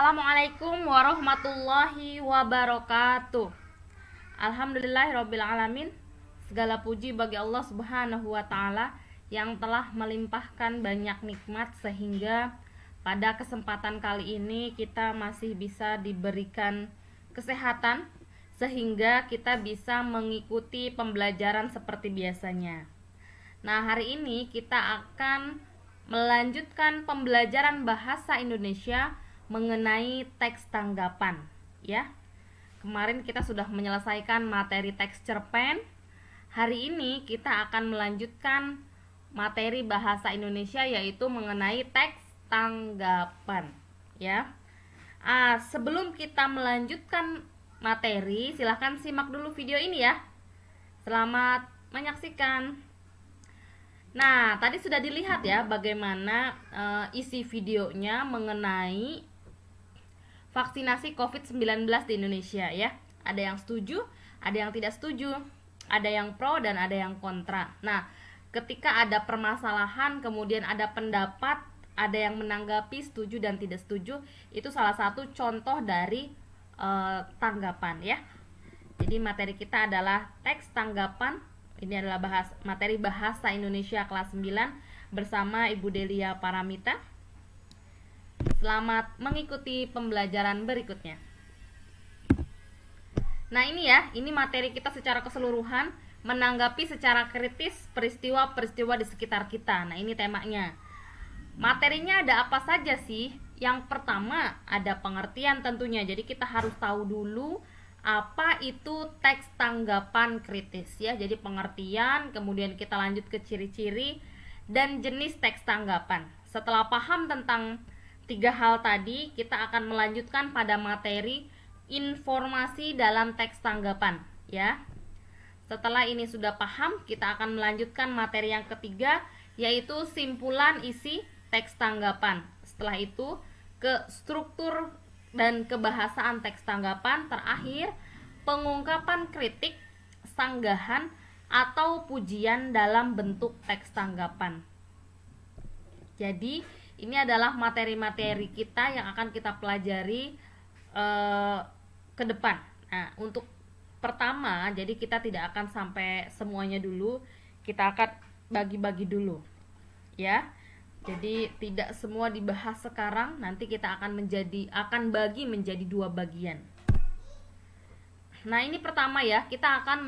Assalamualaikum warahmatullahi wabarakatuh. Alhamdulillahirabbil alamin. Segala puji bagi Allah Subhanahu wa taala yang telah melimpahkan banyak nikmat sehingga pada kesempatan kali ini kita masih bisa diberikan kesehatan sehingga kita bisa mengikuti pembelajaran seperti biasanya. Nah, hari ini kita akan melanjutkan pembelajaran bahasa Indonesia mengenai teks tanggapan, ya. Kemarin kita sudah menyelesaikan materi teks cerpen. Hari ini kita akan melanjutkan materi bahasa Indonesia yaitu mengenai teks tanggapan, ya. Sebelum kita melanjutkan materi, silahkan simak dulu video ini ya. Selamat menyaksikan. Nah, tadi sudah dilihat ya bagaimana isi videonya mengenai vaksinasi COVID-19 di Indonesia ya. Ada yang setuju, ada yang tidak setuju, ada yang pro dan ada yang kontra. Nah, ketika ada permasalahan, kemudian ada pendapat, ada yang menanggapi setuju dan tidak setuju, itu salah satu contoh dari tanggapan ya. Jadi materi kita adalah teks tanggapan. Ini adalah materi bahasa Indonesia kelas 9 bersama Ibu Delia Paramita. Selamat mengikuti pembelajaran berikutnya. Nah, ini materi kita secara keseluruhan, menanggapi secara kritis peristiwa-peristiwa di sekitar kita. Nah, ini temanya. Materinya ada apa saja sih? Yang pertama, ada pengertian tentunya. Jadi kita harus tahu dulu apa itu teks tanggapan kritis ya. Jadi pengertian, kemudian kita lanjut ke ciri-ciri dan jenis teks tanggapan. Setelah paham tentang 3 hal tadi, kita akan melanjutkan pada materi informasi dalam teks tanggapan ya. Setelah ini sudah paham, kita akan melanjutkan materi yang ketiga yaitu simpulan isi teks tanggapan. Setelah itu ke struktur dan kebahasaan teks tanggapan. Terakhir, pengungkapan kritik, sanggahan, atau pujian dalam bentuk teks tanggapan. Jadi, ini adalah materi-materi kita yang akan kita pelajari ke depan. Nah, untuk pertama, jadi kita tidak akan sampai semuanya dulu, kita akan bagi-bagi dulu, ya. Jadi tidak semua dibahas sekarang, nanti kita akan bagi menjadi 2 bagian. Nah, ini pertama ya, kita akan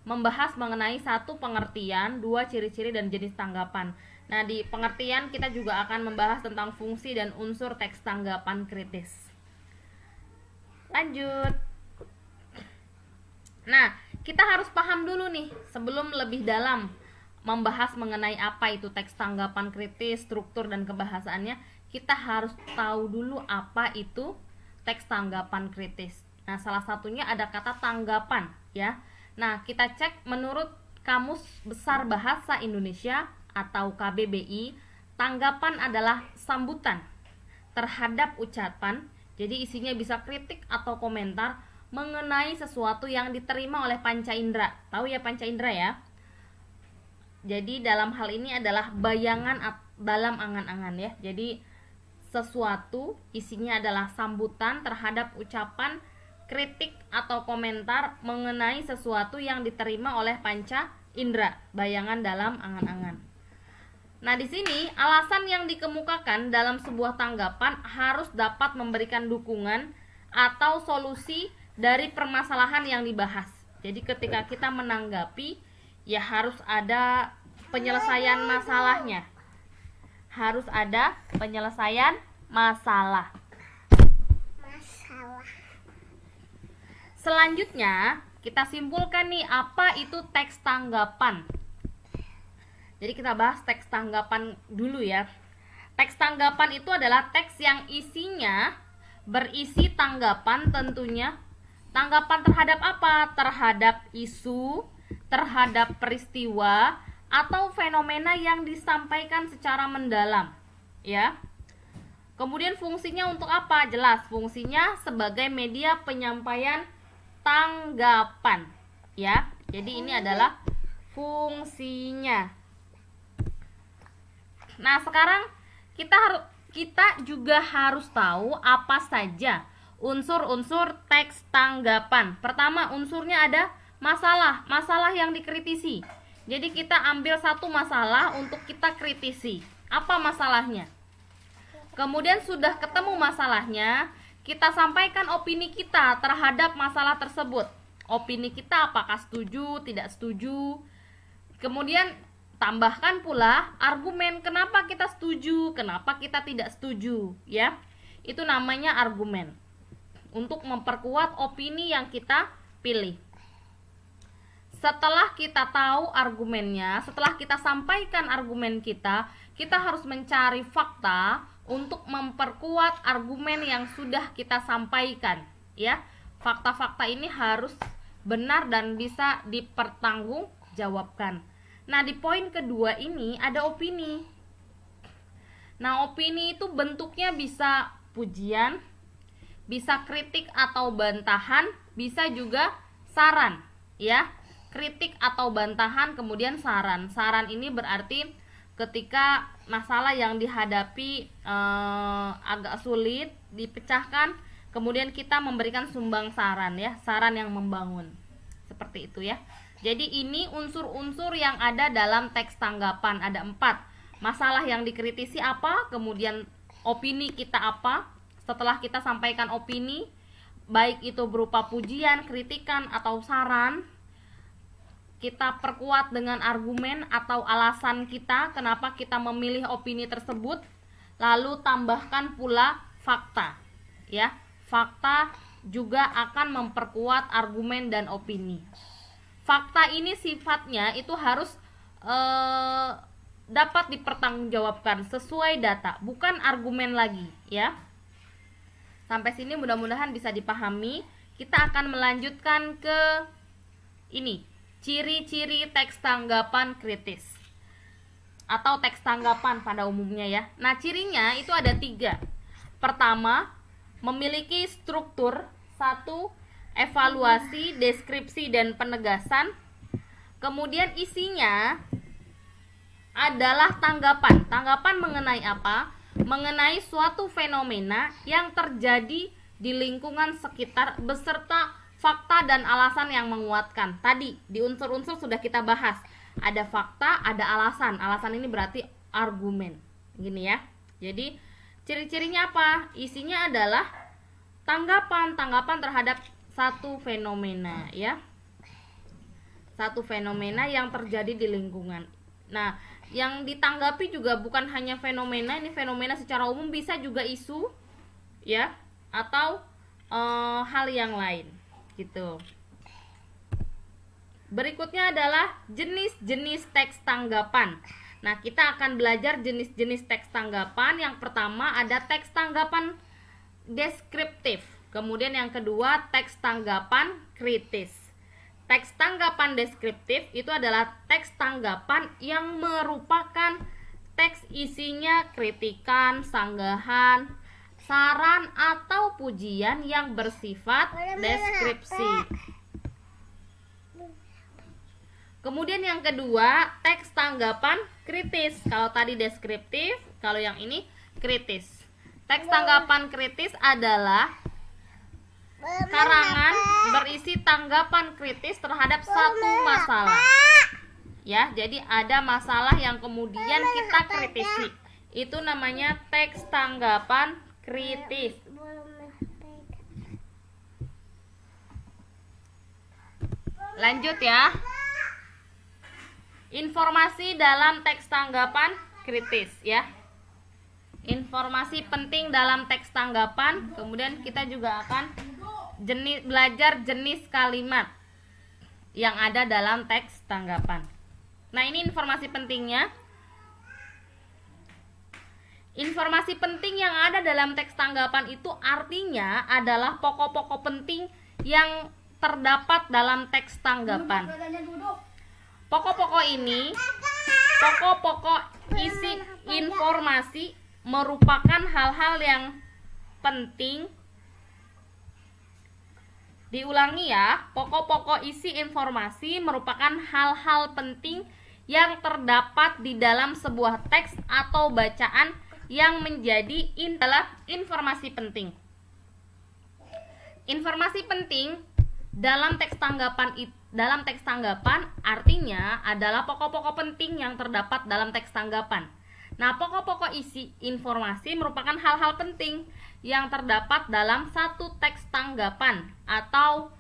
membahas mengenai 1 pengertian, 2 ciri-ciri dan jenis tanggapan. Nah, di pengertian kita juga akan membahas tentang fungsi dan unsur teks tanggapan kritis. Lanjut. Nah, kita harus paham dulu nih sebelum lebih dalam membahas mengenai apa itu teks tanggapan kritis, struktur dan kebahasaannya, kita harus tahu dulu apa itu teks tanggapan kritis. Nah, salah satunya ada kata tanggapan ya. Nah, kita cek menurut Kamus Besar Bahasa Indonesia atau KBBI, tanggapan adalah sambutan terhadap ucapan. Jadi isinya bisa kritik atau komentar mengenai sesuatu yang diterima oleh panca indera. Tahu ya panca indera ya? Jadi dalam hal ini adalah bayangan dalam angan-angan ya. Jadi sesuatu isinya adalah sambutan terhadap ucapan, kritik atau komentar mengenai sesuatu yang diterima oleh panca indera, bayangan dalam angan-angan. Nah, di sini alasan yang dikemukakan dalam sebuah tanggapan harus dapat memberikan dukungan atau solusi dari permasalahan yang dibahas. Jadi ketika kita menanggapi, ya harus ada penyelesaian masalahnya. Harus ada penyelesaian masalah. Selanjutnya, kita simpulkan nih apa itu teks tanggapan. Jadi kita bahas teks tanggapan dulu ya. Teks tanggapan itu adalah teks yang isinya berisi tanggapan tentunya. Tanggapan terhadap apa? Terhadap isu, terhadap peristiwa atau fenomena yang disampaikan secara mendalam, ya. Kemudian fungsinya untuk apa? Jelas, fungsinya sebagai media penyampaian tanggapan, ya. Jadi ini adalah fungsinya. Nah, sekarang kita juga harus tahu apa saja unsur-unsur teks tanggapan. Pertama, unsurnya ada masalah yang dikritisi. Jadi kita ambil satu masalah untuk kita kritisi. Apa masalahnya? Kemudian sudah ketemu masalahnya, kita sampaikan opini kita terhadap masalah tersebut. Opini kita apakah setuju, tidak setuju. Kemudian tambahkan pula argumen kenapa kita setuju, kenapa kita tidak setuju, ya. Itu namanya argumen. Untuk memperkuat opini yang kita pilih. Setelah kita tahu argumennya, setelah kita sampaikan argumen kita harus mencari fakta untuk memperkuat argumen yang sudah kita sampaikan, ya. Fakta-fakta ini harus benar dan bisa dipertanggungjawabkan. Nah, di poin kedua ini ada opini. Nah, opini itu bentuknya bisa pujian, bisa kritik atau bantahan, bisa juga saran, ya. Kritik atau bantahan, kemudian saran. Saran ini berarti ketika masalah yang dihadapi agak sulit dipecahkan, kemudian kita memberikan sumbang saran, ya, saran yang membangun. Seperti itu, ya. Jadi ini unsur-unsur yang ada dalam teks tanggapan. Ada 4. Masalah yang dikritisi apa, kemudian opini kita apa. Setelah kita sampaikan opini, baik itu berupa pujian, kritikan, atau saran, kita perkuat dengan argumen atau alasan kita kenapa kita memilih opini tersebut. Lalu tambahkan pula fakta, ya. Fakta juga akan memperkuat argumen dan opini. Fakta ini sifatnya itu harus dapat dipertanggungjawabkan sesuai data, bukan argumen lagi, ya. Sampai sini mudah-mudahan bisa dipahami. Kita akan melanjutkan ke ini, ciri-ciri teks tanggapan kritis atau teks tanggapan pada umumnya, ya. Nah, cirinya itu ada 3. Pertama, memiliki struktur. 1. Evaluasi, deskripsi, dan penegasan. Kemudian isinya adalah tanggapan. Tanggapan mengenai apa? Mengenai suatu fenomena yang terjadi di lingkungan sekitar beserta fakta dan alasan yang menguatkan. Tadi di unsur-unsur sudah kita bahas. Ada fakta, ada alasan. Alasan ini berarti argumen. Gini, ya. Jadi ciri-cirinya apa? Isinya adalah tanggapan terhadap satu fenomena, ya. Satu fenomena yang terjadi di lingkungan. Nah, yang ditanggapi juga bukan hanya fenomena, ini fenomena secara umum, bisa juga isu, ya, atau hal yang lain, gitu. Berikutnya adalah jenis-jenis teks tanggapan. Nah, kita akan belajar jenis-jenis teks tanggapan. Yang pertama ada teks tanggapan deskriptif. Kemudian yang kedua teks tanggapan kritis. Teks tanggapan deskriptif itu adalah teks tanggapan yang merupakan teks isinya kritikan, sanggahan, saran atau pujian yang bersifat deskripsi. Kemudian yang kedua, teks tanggapan kritis. Kalau tadi deskriptif, kalau yang ini kritis. Teks tanggapan kritis adalah karangan berisi tanggapan kritis terhadap satu masalah. Ya, jadi ada masalah yang kemudian kita kritisi. Itu namanya teks tanggapan kritis. Lanjut, ya. Informasi dalam teks tanggapan kritis, ya. Informasi penting dalam teks tanggapan. Kemudian kita juga akan belajar jenis kalimat yang ada dalam teks tanggapan. Nah, ini informasi pentingnya. Informasi penting yang ada dalam teks tanggapan itu artinya adalah pokok-pokok penting yang terdapat dalam teks tanggapan. Pokok-pokok ini, pokok-pokok isi informasi merupakan hal-hal yang penting. Diulangi, ya, pokok-pokok isi informasi merupakan hal-hal penting yang terdapat di dalam sebuah teks atau bacaan yang menjadi adalah informasi penting. Informasi penting dalam teks tanggapan artinya adalah pokok-pokok penting yang terdapat dalam teks tanggapan. Nah, pokok-pokok isi informasi merupakan hal-hal penting yang terdapat dalam satu teks tanggapan atau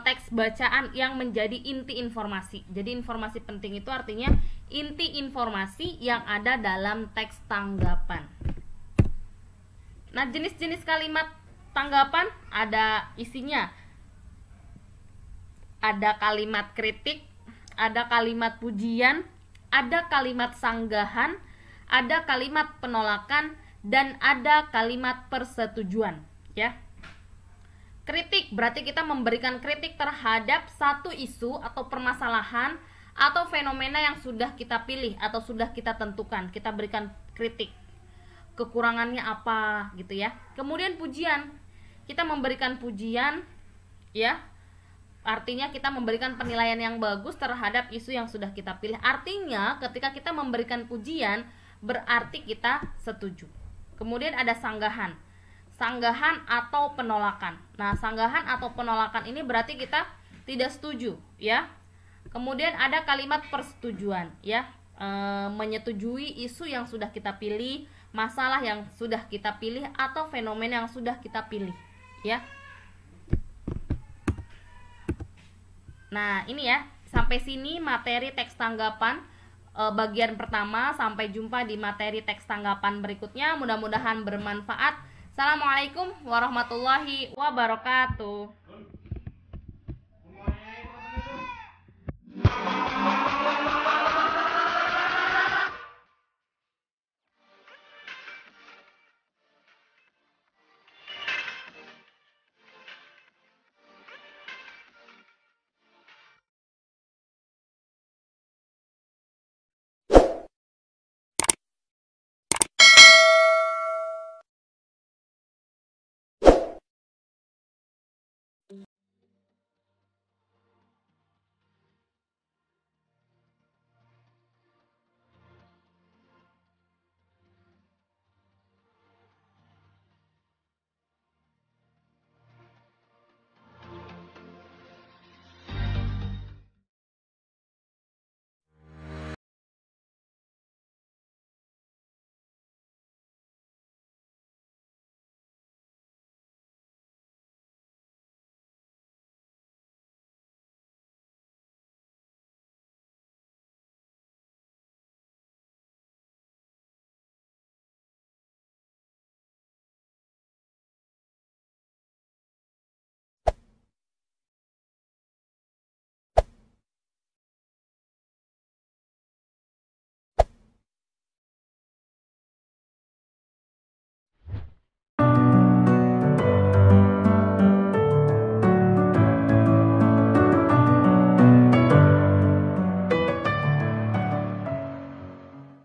teks bacaan yang menjadi inti informasi. Jadi informasi penting itu artinya inti informasi yang ada dalam teks tanggapan. Nah, jenis-jenis kalimat tanggapan ada isinya. Ada kalimat kritik, ada kalimat pujian, ada kalimat sanggahan, ada kalimat penolakan, dan ada kalimat persetujuan, ya. Kritik berarti kita memberikan kritik terhadap satu isu atau permasalahan atau fenomena yang sudah kita pilih atau sudah kita tentukan. Kita berikan kritik. Kekurangannya apa gitu ya. Kemudian pujian. Kita memberikan pujian, ya. Artinya kita memberikan penilaian yang bagus terhadap isu yang sudah kita pilih. Artinya ketika kita memberikan pujian berarti kita setuju. Kemudian ada sanggahan. Sanggahan atau penolakan. Nah, sanggahan atau penolakan ini berarti kita tidak setuju, ya. Kemudian ada kalimat persetujuan, ya. Menyetujui isu yang sudah kita pilih, masalah yang sudah kita pilih, atau fenomena yang sudah kita pilih, ya. Nah, ini ya, sampai sini materi teks tanggapan bagian pertama. Sampai jumpa di materi teks tanggapan berikutnya. Mudah-mudahan bermanfaat. Assalamualaikum warahmatullahi wabarakatuh.